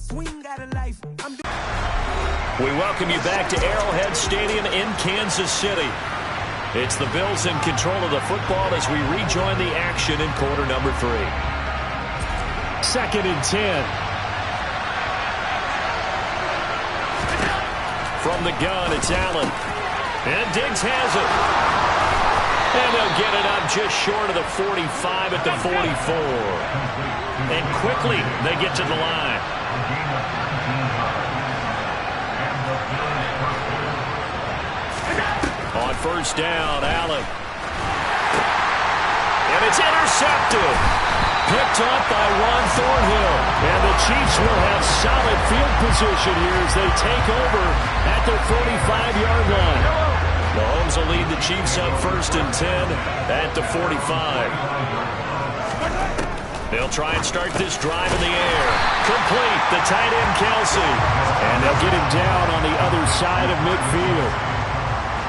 We welcome you back to Arrowhead Stadium in Kansas City. It's the Bills in control of the football as we rejoin the action in quarter number 3. 2nd and 10. From the gun, it's Allen. And Diggs has it. And they'll get it up just short of the 45 at the 44. And quickly they get to the line. On first down, Allen. And it's intercepted. Picked up by Juan Thornhill. And the Chiefs will have solid field position here as they take over at their 45-yard line. Mahomes will lead the Chiefs up 1st and 10 at the 45. They'll try and start this drive in the air. Complete, the tight end Kelsey. And they'll get him down on the other side of midfield.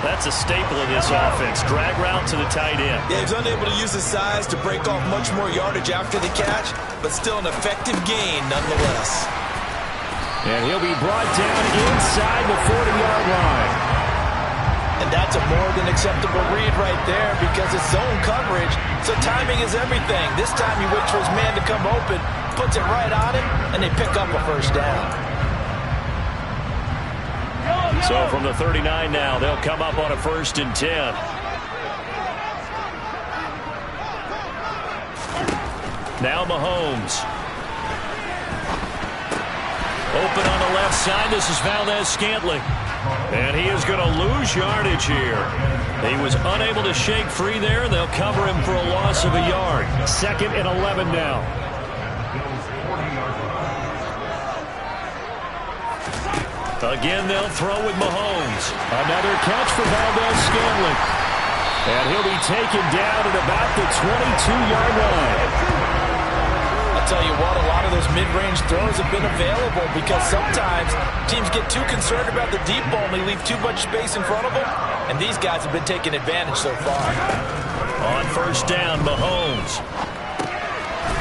That's a staple of this offense. Drag route to the tight end. Yeah, he's unable to use his size to break off much more yardage after the catch, but still an effective gain nonetheless. And he'll be brought down inside the 40-yard line. And that's a more than acceptable read right there because it's zone coverage, so timing is everything. This time he waits for his man to come open, puts it right on him, and they pick up a first down. So from the 39 now, they'll come up on a 1st and 10. Now Mahomes. Open on the left side. This is Valdez-Scantling. And he is going to lose yardage here. He was unable to shake free there. They'll cover him for a loss of a yard. 2nd and 11 now. Again, they'll throw with Mahomes. Another catch for Valdez-Scantling. And he'll be taken down at about the 22-yard line. I'll tell you what, a lot of those mid-range throws have been available because sometimes teams get too concerned about the deep ball and they leave too much space in front of them. And these guys have been taking advantage so far. On first down, Mahomes.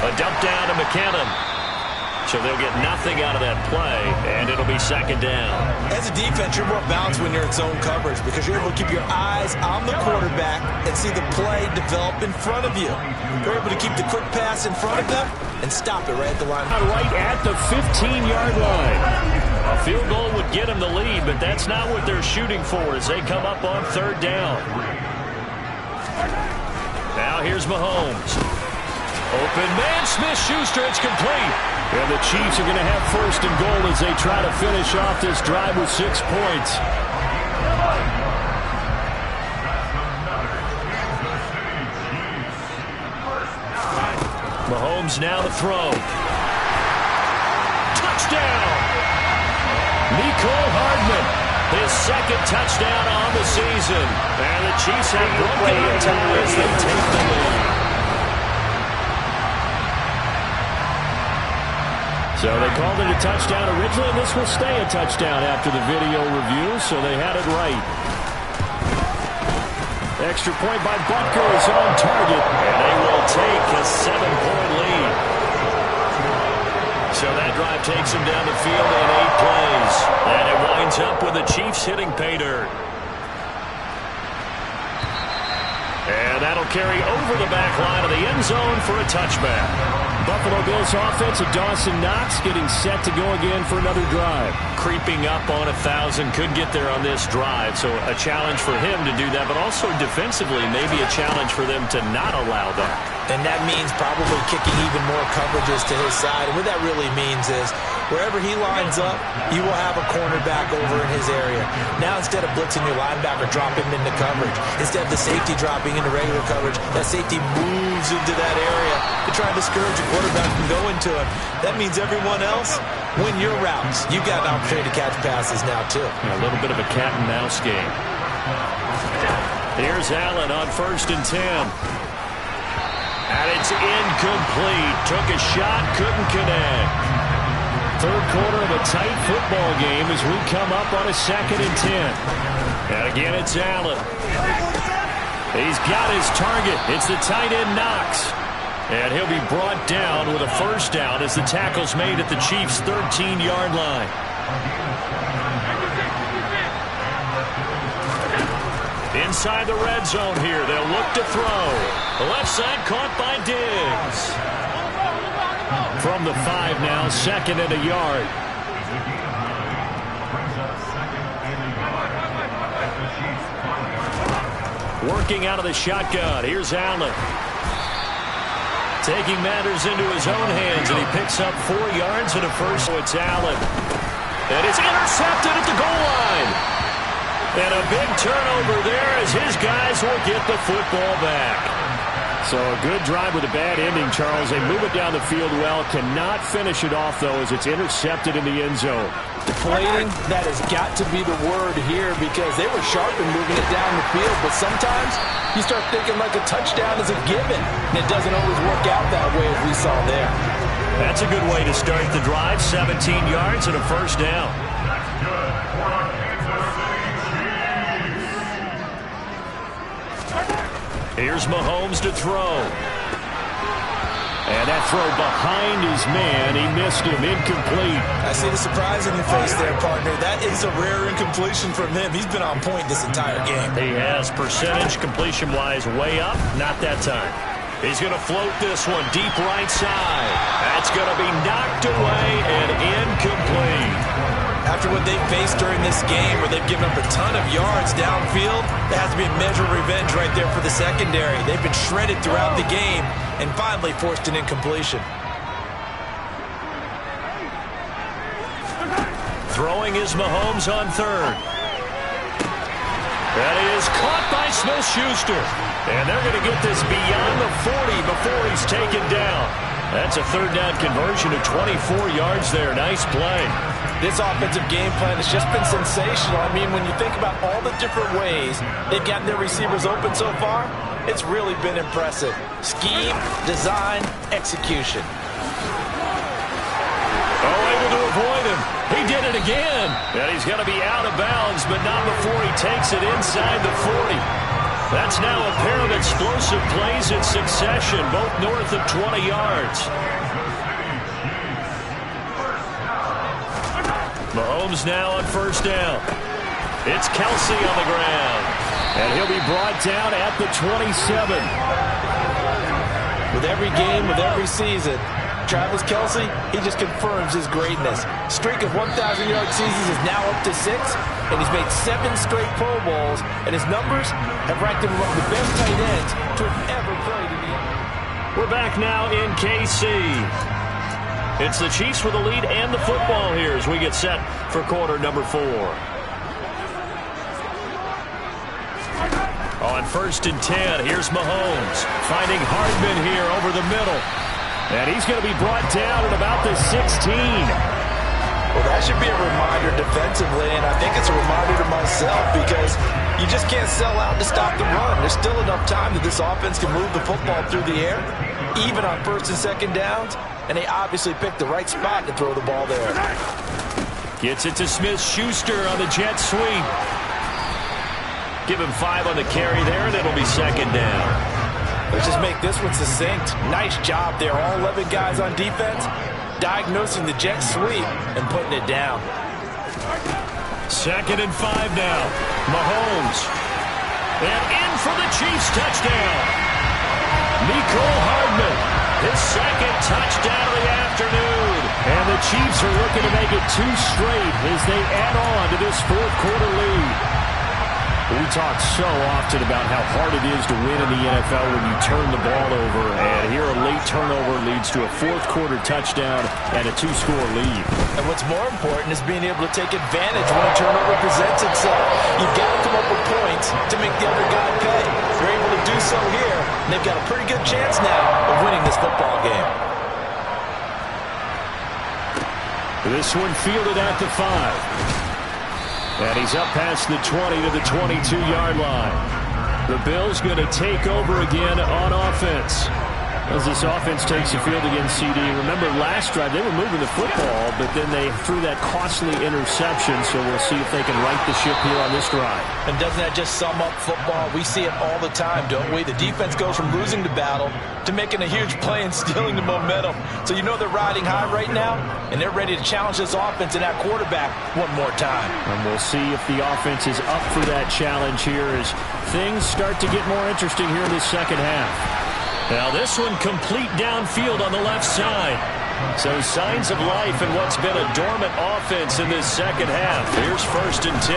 A dump down to McKinnon. So they'll get nothing out of that play, and it'll be 2nd down. As a defense, you're more balanced when you're in zone coverage because you're able to keep your eyes on the quarterback and see the play develop in front of you. You're able to keep the quick pass in front of them and stop it right at the line. Right at the 15-yard line. A field goal would get them the lead, but that's not what they're shooting for as they come up on 3rd down. Now here's Mahomes. Open man, Smith-Schuster, it's complete. And the Chiefs are going to have 1st and goal as they try to finish off this drive with 6 points. Mahomes now to throw. Touchdown! Mecole Hardman, his 2nd touchdown on the season. And the Chiefs have broken the tie as they take the lead. So they called it a touchdown originally, and this will stay a touchdown after the video review, so they had it right. Extra point by Butker is on target, and they will take a 7-point lead. So that drive takes them down the field in 8 plays, and it winds up with the Chiefs hitting pay dirt. And that'll carry over the back line of the end zone for a touchback. Buffalo Bills offense of Dawson Knox getting set to go again for another drive. Creeping up on 1,000, could get there on this drive, so a challenge for him to do that, but also defensively maybe a challenge for them to not allow that. And that means probably kicking even more coverages to his side. And what that really means is wherever he lines up, you will have a cornerback over in his area. Now instead of blitzing your linebacker, drop him into coverage. Instead of the safety dropping into regular coverage, that safety moves into that area to try and discourage a quarterback from going to him. That means everyone else, win your routes. You got an opportunity to catch passes now too. A little bit of a cat and mouse game. Here's Allen on 1st and 10. And it's incomplete. Took a shot, couldn't connect. 3rd quarter of a tight football game as we come up on a 2nd and 10. And again, it's Allen. He's got his target. It's the tight end Knox. And he'll be brought down with a first down as the tackle's made at the Chiefs' 13-yard line. Inside the red zone here, they'll look to throw. The left side caught by Diggs. From the 5 now, 2nd and a yard. Working out of the shotgun. Here's Allen. Taking matters into his own hands, and he picks up 4 yards and a first. So it's Allen. And it's intercepted at the goal line. And a big turnover there as his guys will get the football back. So a good drive with a bad ending, Charles. They move it down the field well. Cannot finish it off, though, as it's intercepted in the end zone. Deflating, that has got to be the word here because they were sharp in moving it down the field. But sometimes you start thinking like a touchdown is a given. And it doesn't always work out that way as we saw there. That's a good way to start the drive. 17 yards and a first down. Here's Mahomes to throw. And that throw behind his man. He missed him. Incomplete. I see the surprise in your face there, partner. That is a rare incompletion from him. He's been on point this entire game. He has percentage completion-wise way up. Not that time. He's going to float this one deep right side. That's going to be knocked away and incomplete. After what they've faced during this game where they've given up a ton of yards downfield, there has to be a measure of revenge right there for the secondary. They've been shredded throughout the game and finally forced an incompletion. Throwing is Mahomes on 3rd. That is caught by Smith-Schuster. And they're going to get this beyond the 40 before he's taken down. That's a 3rd down conversion of 24 yards there. Nice play. This offensive game plan has just been sensational. I mean, when you think about all the different ways they've gotten their receivers open so far, it's really been impressive. Scheme, design, execution. Oh, able to avoid him. He did it again. And he's going to be out of bounds, but not before he takes it inside the 40. That's now a pair of explosive plays in succession, both north of 20 yards. Mahomes now on first down. It's Kelce on the ground. And he'll be brought down at the 27. With every game, with every season, Travis Kelce, he just confirms his greatness. Streak of 1,000-yard seasons is now up to 6, and he's made 7 straight Pro Bowls, and his numbers have ranked him among the best tight ends to have ever played in the NFL. We're back now in KC. It's the Chiefs with the lead and the football here as we get set for quarter number 4. On 1st and 10, here's Mahomes finding Hardman here over the middle. And he's going to be brought down at about the 16. Well, that should be a reminder defensively, and I think it's a reminder to myself because you just can't sell out to stop the run. There's still enough time that this offense can move the football through the air, even on 1st and 2nd downs, and they obviously picked the right spot to throw the ball there. Gets it to Smith-Schuster on the jet sweep. Give him 5 on the carry there, and it'll be 2nd down. Let's just make this one succinct. Nice job there. All 11 guys on defense diagnosing the jet sweep and putting it down. 2nd and 5 now. Mahomes. And in for the Chiefs touchdown. Mecole Hardman. His 2nd touchdown of the afternoon. And the Chiefs are looking to make it 2 straight as they add on to this 4th quarter lead. We talk so often about how hard it is to win in the NFL when you turn the ball over, and here a late turnover leads to a 4th quarter touchdown and a 2-score lead. And what's more important is being able to take advantage when a turnover presents itself. You've got to come up with points to make the other guy pay. They're able to do so here, and they've got a pretty good chance now of winning this football game. This one fielded at the 5. And he's up past the 20 to the 22-yard line. The Bills going to take over again on offense. As this offense takes the field against CD, remember last drive they were moving the football, but then they threw that costly interception, so we'll see if they can right the ship here on this drive. And doesn't that just sum up football? We see it all the time, don't we? The defense goes from losing the battle to making a huge play and stealing the momentum. So you know they're riding high right now, and they're ready to challenge this offense and that quarterback one more time. And we'll see if the offense is up for that challenge here as things start to get more interesting here in the second half. Now this one complete downfield on the left side. So signs of life in what's been a dormant offense in this second half. Here's 1st and 10.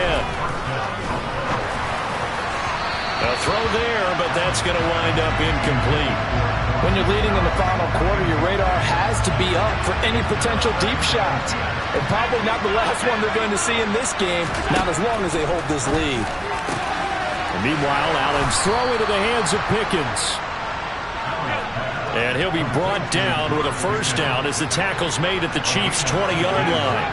A throw there, but that's going to wind up incomplete. When you're leading in the final quarter, your radar has to be up for any potential deep shots. And probably not the last one they're going to see in this game, not as long as they hold this lead. And meanwhile, Allen's throw into the hands of Pickens. And he'll be brought down with a first down as the tackle's made at the Chiefs' 20-yard line.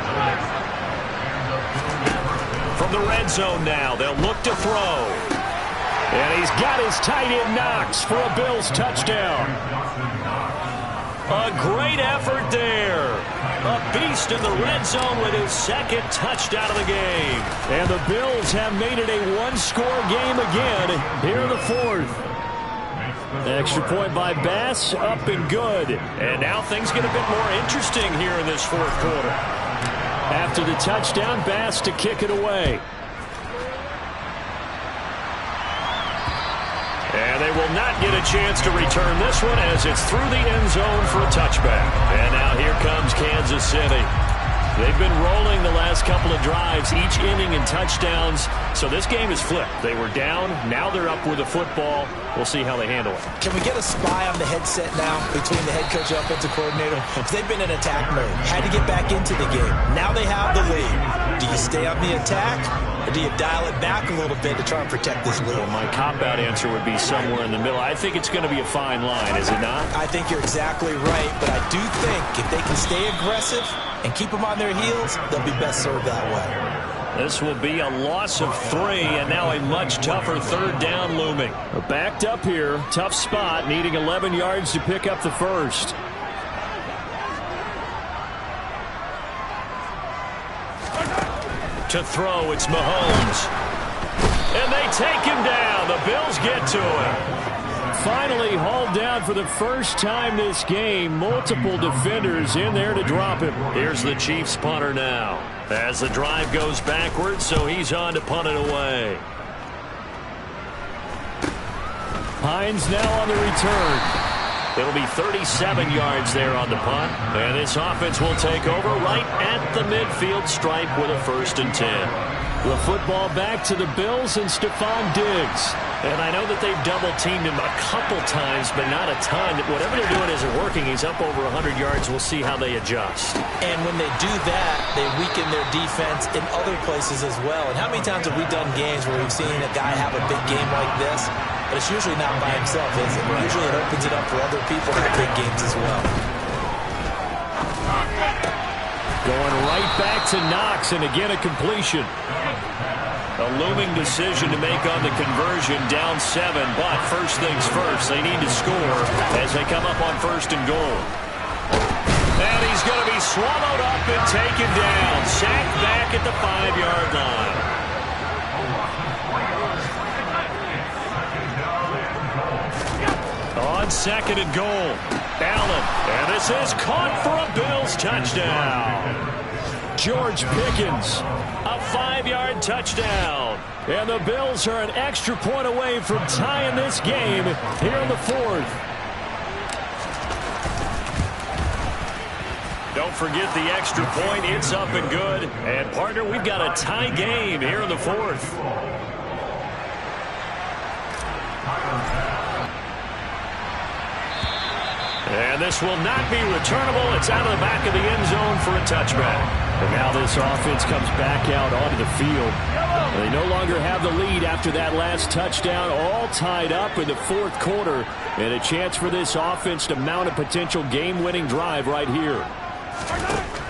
From the red zone now, they'll look to throw. And he's got his tight end Knox for a Bills touchdown. A great effort there. A beast in the red zone with his 2nd touchdown of the game. And the Bills have made it a one-score game again here in the 4th. Extra point by Bass, up and good. And now things get a bit more interesting here in this 4th quarter. After the touchdown, Bass to kick it away. And they will not get a chance to return this one as it's through the end zone for a touchback. And now here comes Kansas City. They've been rolling the last couple of drives, each inning in touchdowns. So this game is flipped. They were down. Now they're up with the football. We'll see how they handle it. Can we get a spy on the headset now between the head coach and offensive coordinator? Because they've been in attack mode. Had to get back into the game. Now they have the lead. Do you stay on the attack, or do you dial it back a little bit to try and protect this lead? Well, my cop-out answer would be somewhere in the middle. I think it's going to be a fine line, is it not? I think you're exactly right, but I do think if they can stay aggressive and keep them on their heels, they'll be best served that way. This will be a loss of 3, and now a much tougher 3rd down looming. Backed up here, tough spot, needing 11 yards to pick up the first. To throw, it's Mahomes. And they take him down. The Bills get to him. Finally hauled down for the first time this game. Multiple defenders in there to drop him. Here's the Chiefs punter now. As the drive goes backwards, so he's on to punt it away. Hines now on the return. It'll be 37 yards there on the punt. And this offense will take over right at the midfield stripe with a 1st and 10. The football back to the Bills and Stephon Diggs. And I know that they've double-teamed him a couple times, but not a ton. Whatever they're doing isn't working. He's up over 100 yards. We'll see how they adjust. And when they do that, they weaken their defense in other places as well. And how many times have we done games where we've seen a guy have a big game like this? But it's usually not by himself, is it? Usually it opens it up for other people to have big games as well. Going right back to Knox, and again a completion. A looming decision to make on the conversion, down 7, but first things first, they need to score as they come up on 1st and goal. And he's going to be swallowed up and taken down. Sacked back at the 5-yard line. On 2nd and goal, Allen, and this is caught for a Bills touchdown. George Pickens, a 5-yard touchdown. And the Bills are an extra point away from tying this game here in the 4th. Don't forget the extra point. It's up and good. And, partner, we've got a tie game here in the 4th. And this will not be returnable. It's out of the back of the end zone for a touchback. And now this offense comes back out onto the field. They no longer have the lead after that last touchdown, all tied up in the 4th quarter. And a chance for this offense to mount a potential game-winning drive right here.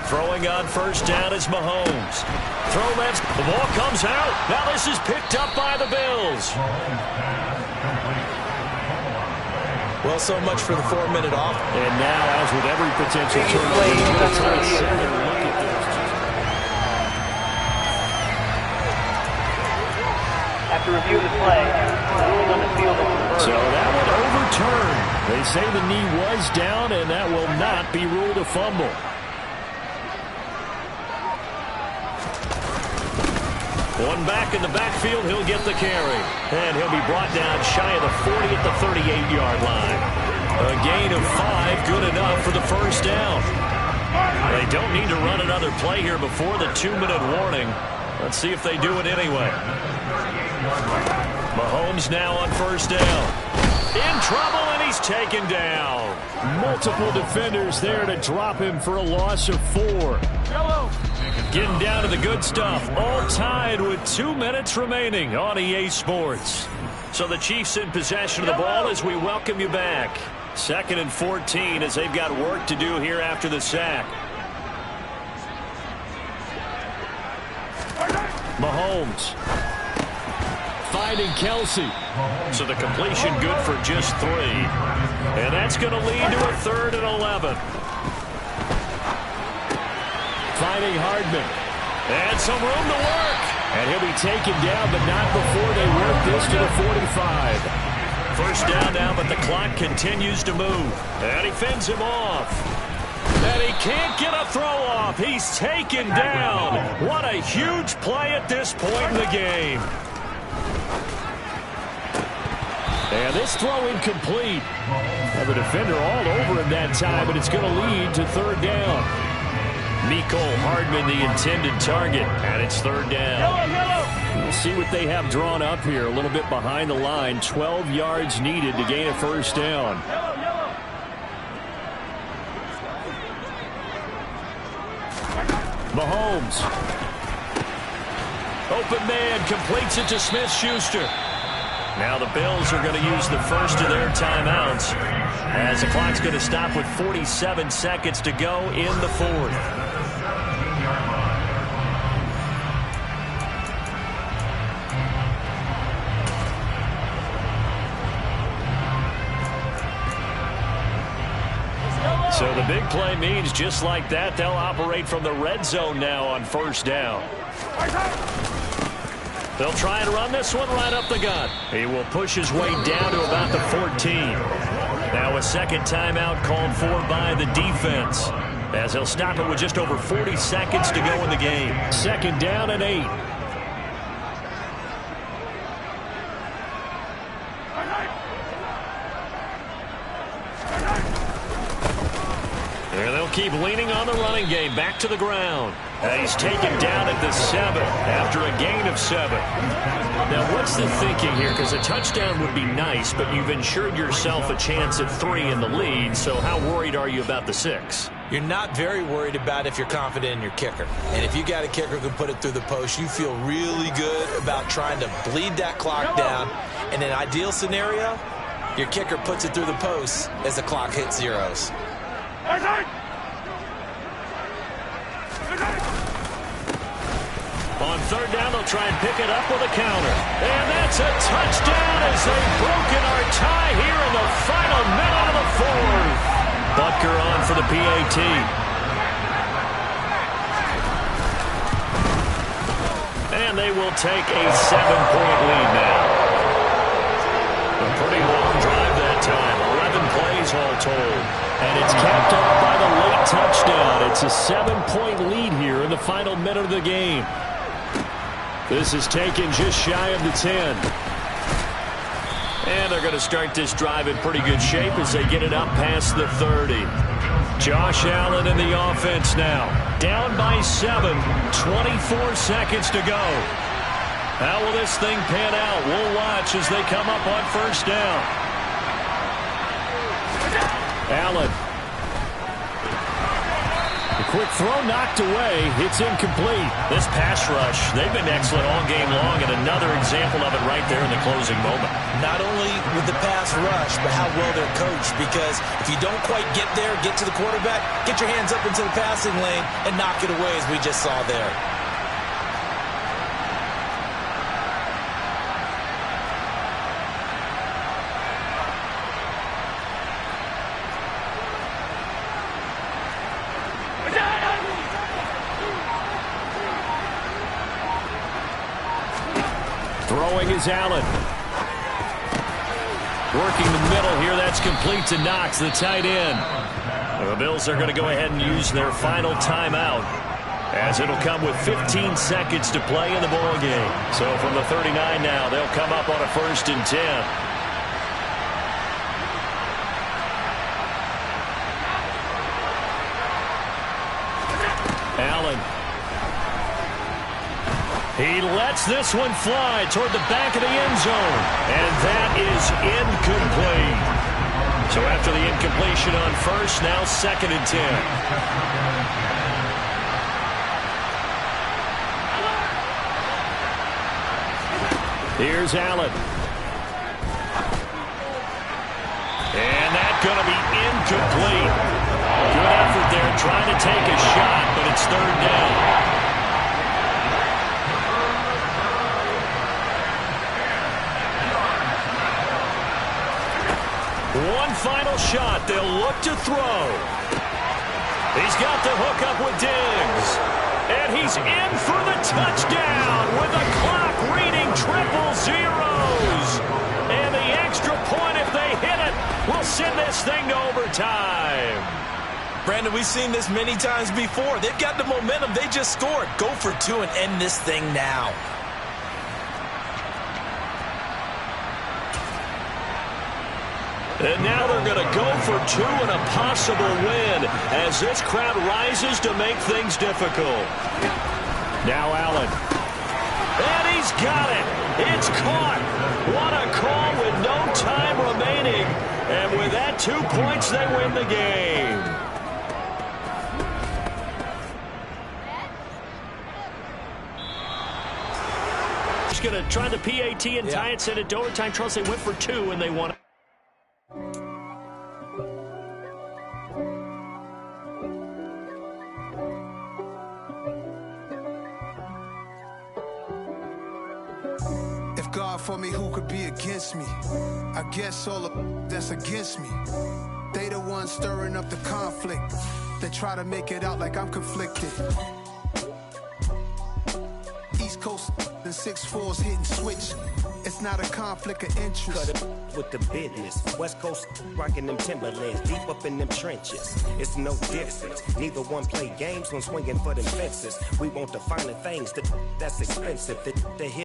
Throwing on 1st down is Mahomes. Throw left. The ball comes out. Now this is picked up by the Bills. Well, so much for the 4-minute off. And now, as with every potential turnover, he's going to try to set and look at this. After review of the play, the ruling on the field is reversed. So that one overturned. They say the knee was down, and that will not be ruled a fumble. One back in the backfield, he'll get the carry. And he'll be brought down shy of the 40 at the 38-yard line. A gain of 5, good enough for the first down. They don't need to run another play here before the 2-minute warning. Let's see if they do it anyway. Mahomes now on first down. In trouble, and he's taken down. Multiple defenders there to drop him for a loss of 4. Getting down to the good stuff. All tied with 2 minutes remaining on EA Sports. So the Chiefs in possession of the ball as we welcome you back. 2nd and 14 as they've got work to do here after the sack. Mahomes. Finding Kelsey. So the completion good for just 3. And that's going to lead to a 3rd and 11. Finding Hardman. And some room to work. And he'll be taken down, but not before they work this to the 45. First down now, but the clock continues to move. And he fends him off. And he can't get a throw off. He's taken down. What a huge play at this point in the game. And this throw incomplete. Now the defender all over him that time, but it's going to lead to 3rd down. Mecole Hardman, the intended target, and it's 3rd down. We'll see what they have drawn up here. A little bit behind the line. 12 yards needed to gain a first down. Mahomes. Open man, completes it to Smith-Schuster. Now the Bills are going to use the first of their timeouts as the clock's going to stop with 47 seconds to go in the 4th. So the big play means just like that, they'll operate from the red zone now on first down. They'll try and run this one right up the gut. He will push his way down to about the 14. Now a second timeout called for by the defense, as they'll stop it with just over 40 seconds to go in the game. 2nd down and 8. And they'll keep leaning on the running game. Back to the ground. And he's taken down at the 7 after a gain of 7. Now, what's the thinking here? Because a touchdown would be nice, but you've ensured yourself a chance at 3 in the lead. So how worried are you about the 6? You're not very worried about if you're confident in your kicker. And if you got a kicker who can put it through the post, you feel really good about trying to bleed that clock down. In an ideal scenario, your kicker puts it through the post as the clock hits zeros. On 3rd down, they'll try and pick it up with a counter. And that's a touchdown as they've broken our tie here in the final minute of the 4th. Butker on for the PAT. And they will take a 7-point lead now. A pretty long drive that time. 11 plays all told. And it's capped off by the late touchdown. It's a 7-point lead here in the final minute of the game. This is taken just shy of the 10. And they're going to start this drive in pretty good shape as they get it up past the 30. Josh Allen in the offense now. Down by 7. 24 seconds to go. How will this thing pan out? We'll watch as they come up on first down. Allen. The quick throw knocked away. It's incomplete. This pass rush, they've been excellent all game long, and another example of it right there in the closing moment. Not only with the pass rush, but how well they're coached, because if you don't quite get there, get to the quarterback, get your hands up into the passing lane and knock it away, as we just saw there. Throwing is Allen. Working the middle here. That's complete to Knox, the tight end. The Bills are going to go ahead and use their final timeout, as it'll come with 15 seconds to play in the ball game. So from the 39 now, they'll come up on a 1st and 10. Allen. He lets this one fly toward the back of the end zone. And that is incomplete. So after the incompletion on 1st, now 2nd and 10. Here's Allen. And that's going to be incomplete. Good effort there trying to take a shot, but it's 3rd down. One final shot. They'll look to throw. He's got the hook up with Diggs. And he's in for the touchdown with the clock reading 000. And the extra point, if they hit it, will send this thing to overtime. Brandon, we've seen this many times before. They've got the momentum. They just scored. Go for 2 and end this thing now. And now they're going to go for 2 and a possible win as this crowd rises to make things difficult. Now Allen. And he's got it. It's caught. What a call with no time remaining. And with that 2 points, they win the game. Just going to try the PAT and tie it, send it to overtime. Charles, they went for 2 and they won it. If God for me, who could be against me? I guess all of that's against me. They the ones stirring up the conflict. They try to make it out like I'm conflicted. East Coast and 6'4's hitting switch. It's not a conflict of interest. Cut it with the business. West Coast rocking them Timberlands, deep up in them trenches. It's no difference. Neither one play games when swinging for them fences. We want the finer things that's expensive. The hit